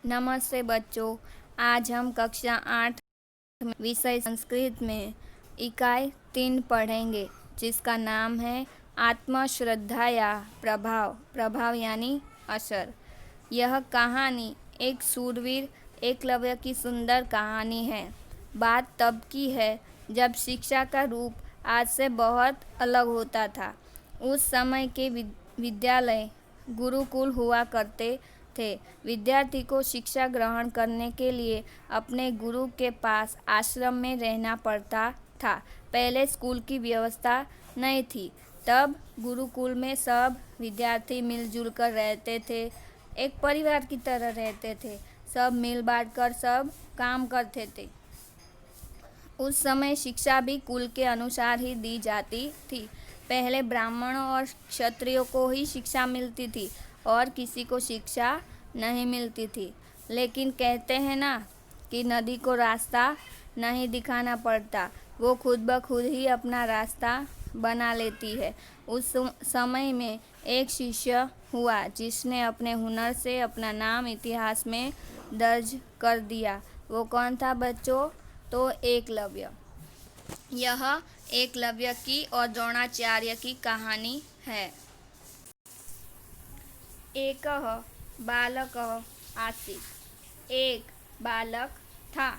नमस्ते बच्चों। आज हम कक्षा 8 में विषय संस्कृत में इकाई 3 पढ़ेंगे, जिसका नाम है आत्मश्रद्धा या प्रभाव। प्रभाव यानी असर। यह कहानी एक शूरवीर एकलव्य की सुंदर कहानी है। बात तब की है जब शिक्षा का रूप आज से बहुत अलग होता था। उस समय के विद्यालय गुरुकुल हुआ करते थे। विद्यार्थी को शिक्षा ग्रहण करने के लिए अपने गुरु के पास आश्रम में रहना पड़ता था। पहले स्कूल की व्यवस्था नहीं थी। तब गुरुकुल में सब विद्यार्थी मिलजुल कर रहते थे, एक परिवार की तरह रहते थे। सब मिल बांट कर सब काम करते थे। उस समय शिक्षा भी कुल के अनुसार ही दी जाती थी। पहले ब्राह्मणों और क्षत्रियों को ही शिक्षा मिलती थी और किसी को शिक्षा नहीं मिलती थी। लेकिन कहते हैं ना कि नदी को रास्ता नहीं दिखाना पड़ता, वो खुद ब खुद ही अपना रास्ता बना लेती है। उस समय में एक शिष्य हुआ जिसने अपने हुनर से अपना नाम इतिहास में दर्ज कर दिया। वो कौन था बच्चों? तो एकलव्य। यह एकलव्य की और द्रोणाचार्य की कहानी है। एकः बालकः आसीत्। एक बालक था।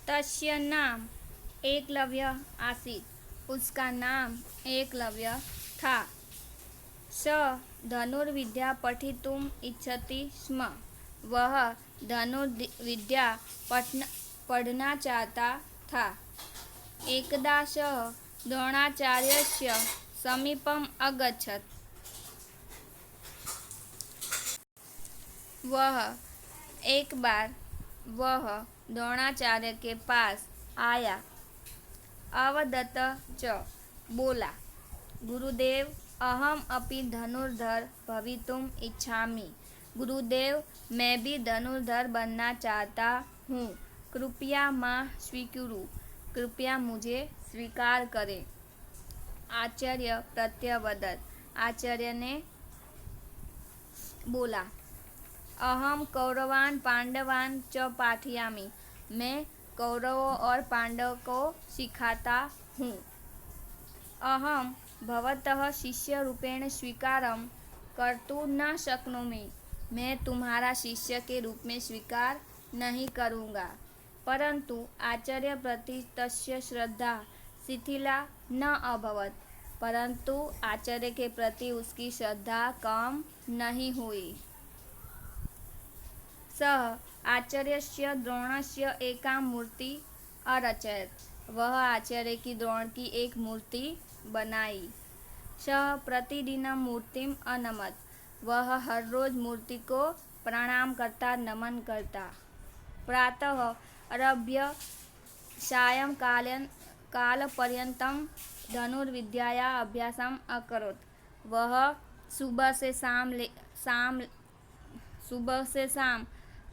तस्य नाम एकलव्य आसीत्। उसका नाम एकलव्य था। स धनुर्विद्या पठितुम् इच्छति स्म। वह धनुर्विद्या पढ़ना चाहता था। एकदा सः द्रोणाचार्यस्य समीपम् अगच्छत्। एक बार वह द्रोणाचार्य के पास आया। अवदत् च, बोला, गुरुदेव, अहम अपि धनुर्धर भवितुम् इच्छामि। गुरुदेव, मैं भी धनुर्धर बनना चाहता हूँ। कृपया मां स्वीकुरु। कृपया मुझे स्वीकार करें। आचार्य प्रत्यवदत्। आचार्य ने बोला, अहम कौरवान् पांडवान् च पाठयामि। मैं कौरवों और पांडवों को सिखाता हूँ। अहम भवतः शिष्य रूपेण स्वीकारं कर्तुं न शक्नोमि। मैं तुम्हारा शिष्य के रूप में स्वीकार नहीं करूँगा। परंतु आचार्य प्रति तस्य श्रद्धा शिथिला न अभवत्। परंतु आचार्य के प्रति उसकी श्रद्धा कम नहीं हुई। सः आचार्यस्य द्रोणस्य एकां मूर्ति अरचयत्। वह आचार्य की द्रोण की एक मूर्ति बनाई। सः प्रतिदिनं मूर्तिम् अनमत्। वह हर रोज मूर्ति को प्रणाम करता, नमन करता। प्रातः आरभ्य सायंकालपर्यन्तं धनुर्विद्याया अभ्यासम् अकरोत्। वह सुबह से शाम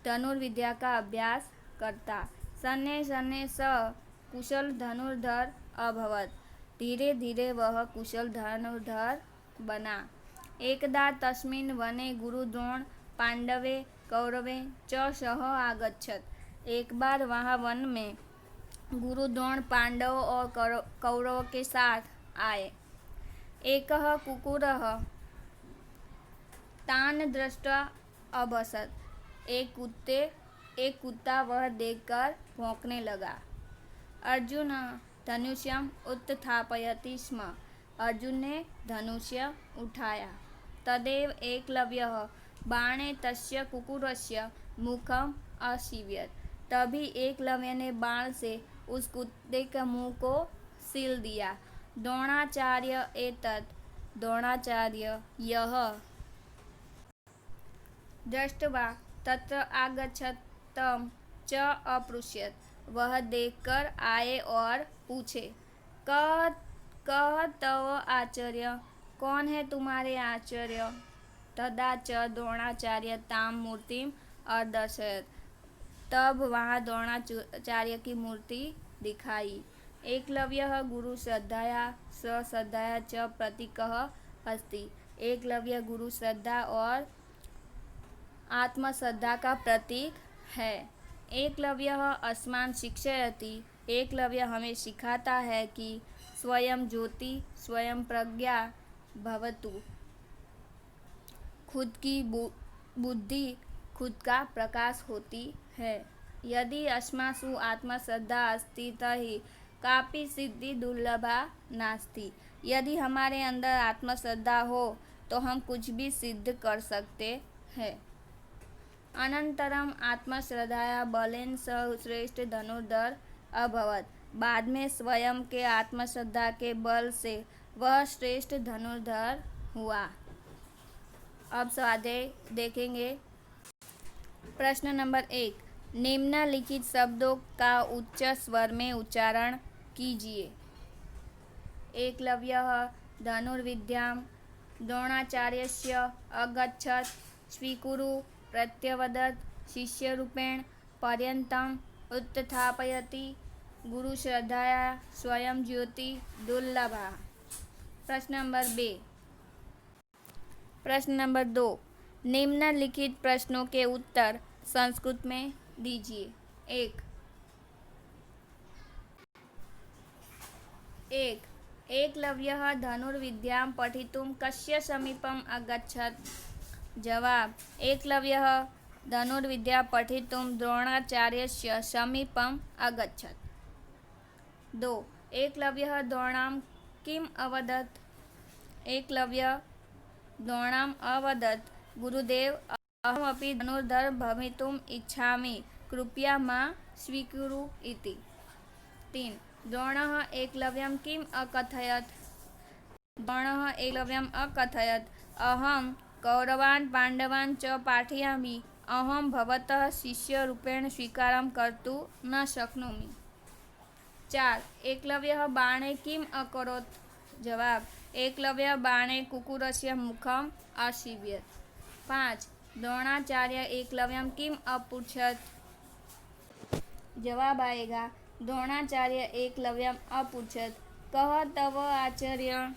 धनुर्विद्या का अभ्यास करता। शनैः शनैः सः कुशल धनुर्धर अभवत्। धीरे धीरे वह कुशल धनुर्धर बना। एकदा तस्मिन् वने गुरुद्रोण पांडवे कौरवे च सह आगच्छत्। एक बार वहाँ वन में गुरुद्रोण पांडवों और कौरवों के साथ आए। एकः कुक्कुरः तान् दृष्ट्वा अभसत्। एक कुत्ता वह देखकर भौंकने लगा। अर्जुन धनुष्यम् उत्थापयति स्म। अर्जुन ने धनुष्य उठाया। तदेव एकलव्यः बाणे तस्य कुक्कुरस्य मुखम् असीव्यत्। तभी एकलव्य ने बाण से उस कुत्ते के मुंह को सील दिया। द्रोणाचार्य एतत्। द्रोणाचार्य यह दृष्ट्वा तत्र आगच्छत् तं च अपृच्छत्। वह देखकर आए और पूछे, कः तव आचार्य? कौन है तुम्हारे आचार्य? तदा च द्रोणाचार्य तां मूर्तिम् अदर्शयत्। तब वहाँ द्रोणाचार्य की मूर्ति दिखाई। एकलव्यः गुरुश्रद्धया स्वश्रद्धया च प्रतीकः अस्ति। एकलव्य गुरु श्रद्धा और आत्मश्रद्धा का प्रतीक है। एकलव्य अस्मान् शिक्षयति। एकलव्य हमें सिखाता है कि स्वयं ज्योति स्वयं प्रज्ञा भवतु। खुद की बुद्धि खुद का प्रकाश होती है। यदि अस्मासु आत्मश्रद्धा अस्ति तर्हि कापि सिद्धि दुर्लभा नास्ति। यदि हमारे अंदर आत्मश्रद्धा हो तो हम कुछ भी सिद्ध कर सकते हैं। अनंतरम आत्मश्रद्धाया बलेन सह श्रेष्ठ धनुर्धर अभवत। बाद में स्वयं के आत्मश्रद्धा के बल से वह श्रेष्ठ धनुर्धर हुआ। अब स्वाध्याय देखेंगे। प्रश्न नंबर 1, निम्नलिखित शब्दों का उच्च स्वर में उच्चारण कीजिए। एकलव्यः धनुर्विद्यां द्रोणाचार्यस्य अगच्छत्। स्वीकुरु प्रत्यवदत्। शिष्यरूपेण पर्यन्तम् उत्थापयति। गुरुश्रद्धया स्वयं ज्योति दुर्लभा। प्रश्न नंबर 2, निम्नलिखित प्रश्नों के उत्तर संस्कृत में दीजिए। एक एकलव्यः धनुर्विद्यां पठितुं कस्य समीपम् अगच्छत्। जवाब, एकलव्यः धनुर्विद्या पठितुं द्रोणाचार्यस्य समीपम् अगच्छत्। 2, एकलव्यः द्रोणां किम् अवदत्। एकलव्यः द्रोणाम् अवदत्, गुरुदेव अहमपि धनुर्धर भवितुम् इच्छामि, कृपया मां स्वीकुरु इति। 3, द्रोणः एकलव्यं किम् अकथयत्। द्रोणः एकलव्यम् अकथयत्, अहं कौरवान् पाण्डवान् च पाठयामि, अहं भवतः शिष्यरूपेण स्वीकारं कर्तुं न शक्नोमि। 4, एकलव्यः बाणे किम् अकरोत्। जवाब, एकलव्यः बाणे कुकुरस्य मुखम् असीव्यत्। 5, द्रोणाचार्य एकलव्यं किम् अपृच्छत्। जवाब आएगा, द्रोणाचार्य एकलव्यम् अपृच्छत्, कः तव आचार्य।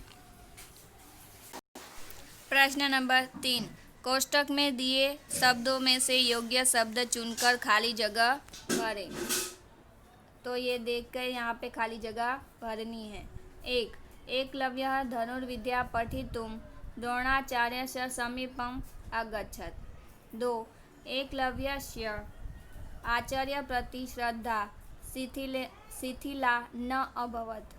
प्रश्न नंबर 3, कोष्टक में दिए शब्दों में से योग्य शब्द चुनकर खाली जगह भरें। तो ये देखकर यहाँ पे खाली जगह भरनी है। 1, एकलव्यः धनुर्विद्या पठितुं द्रोणाचार्यस्य समीपम् अगच्छत्। 2, एकलव्यस्य आचार्य प्रति श्रद्धा शिथिला न अभवत्।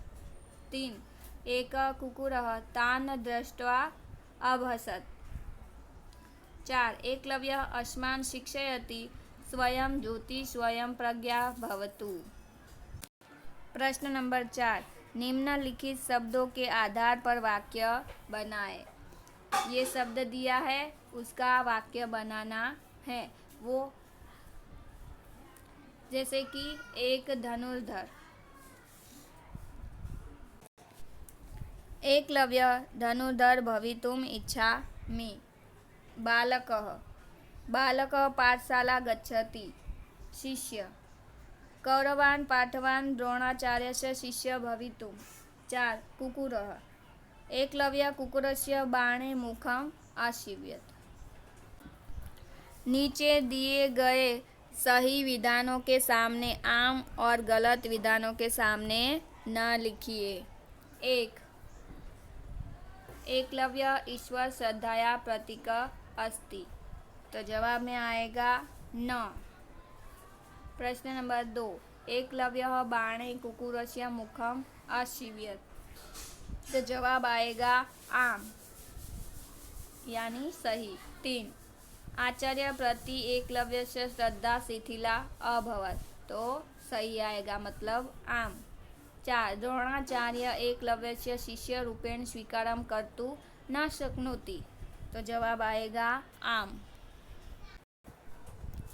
3, एकः कुकुरः तान् दृष्ट्वा अभसत्। 4, एकलव्यः अस्मान् शिक्षयति, स्वयं ज्योति स्वयं प्रज्ञा भवतु। प्रश्न नंबर 4, निम्नलिखित शब्दों के आधार पर वाक्य बनाएं। ये शब्द दिया है, उसका वाक्य बनाना है। वो जैसे कि एक धनुर्धर। एकलव्यः धनुर्धर भवितुम् इच्छामि। बालकः पाठशाला गच्छति। शिष्य, कौरवान् पाठवान् द्रोणाचार्यस्य शिष्य भवितुम्। 4, कुकुरः, एकलव्यः कुकुरस्य बाणे मुखम् असीव्यत्। नीचे दिए गए सही विधानों के सामने आम और गलत विधानों के सामने न लिखिए। 1, एकलव्य ईश्वर श्रद्धाया प्रतीक अस्ति। तो जवाब में आएगा न। प्रश्न नंबर 2, एकलव्यः बाणे कुकुरस्य मुखम् असीव्यत्। तो जवाब आएगा आम, यानी सही। 3, आचार्य प्रति एकलव्यस्य श्रद्धा शिथिला अभवत्। तो सही आएगा, मतलब आम। 4, द्रोणाचार्य एकलव्यस्य शिष्य रूपेण स्वीकारं कर्तुं न शक्नोति। तो जवाब आएगा आम।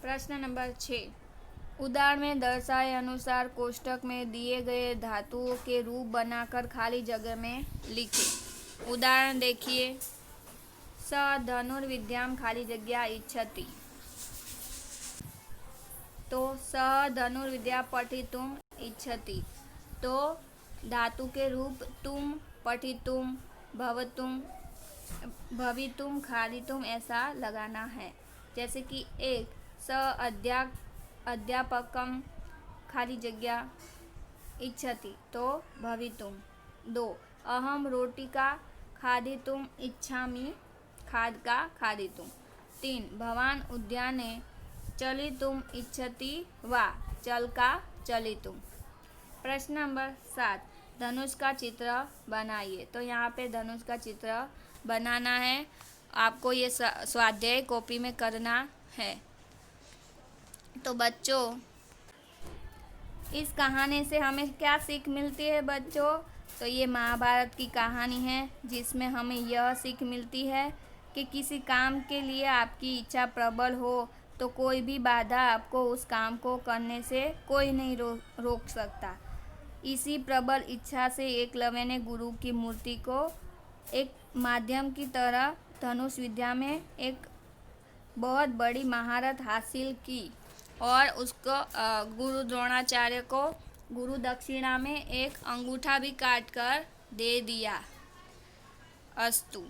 प्रश्न नंबर 6, उदाहरण में दर्शाए अनुसार कोष्टक में दिए गए धातुओं के रूप बनाकर खाली जगह में लिखें। उदाहरण देखिए। स धनुर्विद्यां खाली जगह इच्छति। तो स धनुर्विद्या पठितुम् इच्छति। तो धातु के रूप तुम, पठितुम, भवतुम, भवितुम, खादितुम ऐसा लगाना है। जैसे कि 1 स अध्यापकम खाली जगह इच्छति तो भवितुम। 2 अहम रोटिका खादितुम इच्छामि खादका खादितुम। 3 भवान उद्याने चलितुम इच्छति वा चलका चलितुम। प्रश्न नंबर 7 धनुष का चित्र बनाइए। तो यहाँ पे धनुष का चित्र बनाना है, आपको ये स्वाध्याय कॉपी में करना है। तो बच्चों, इस कहानी से हमें क्या सीख मिलती है बच्चों? तो ये महाभारत की कहानी है जिसमें हमें यह सीख मिलती है कि किसी काम के लिए आपकी इच्छा प्रबल हो तो कोई भी बाधा आपको उस काम को करने से कोई नहीं रोक सकता। इसी प्रबल इच्छा से एकलव्य ने गुरु की मूर्ति को एक माध्यम की तरह धनुष विद्या में एक बहुत बड़ी महारत हासिल की और उसको गुरु द्रोणाचार्य को गुरु दक्षिणा में एक अंगूठा भी काट कर दे दिया। अस्तु।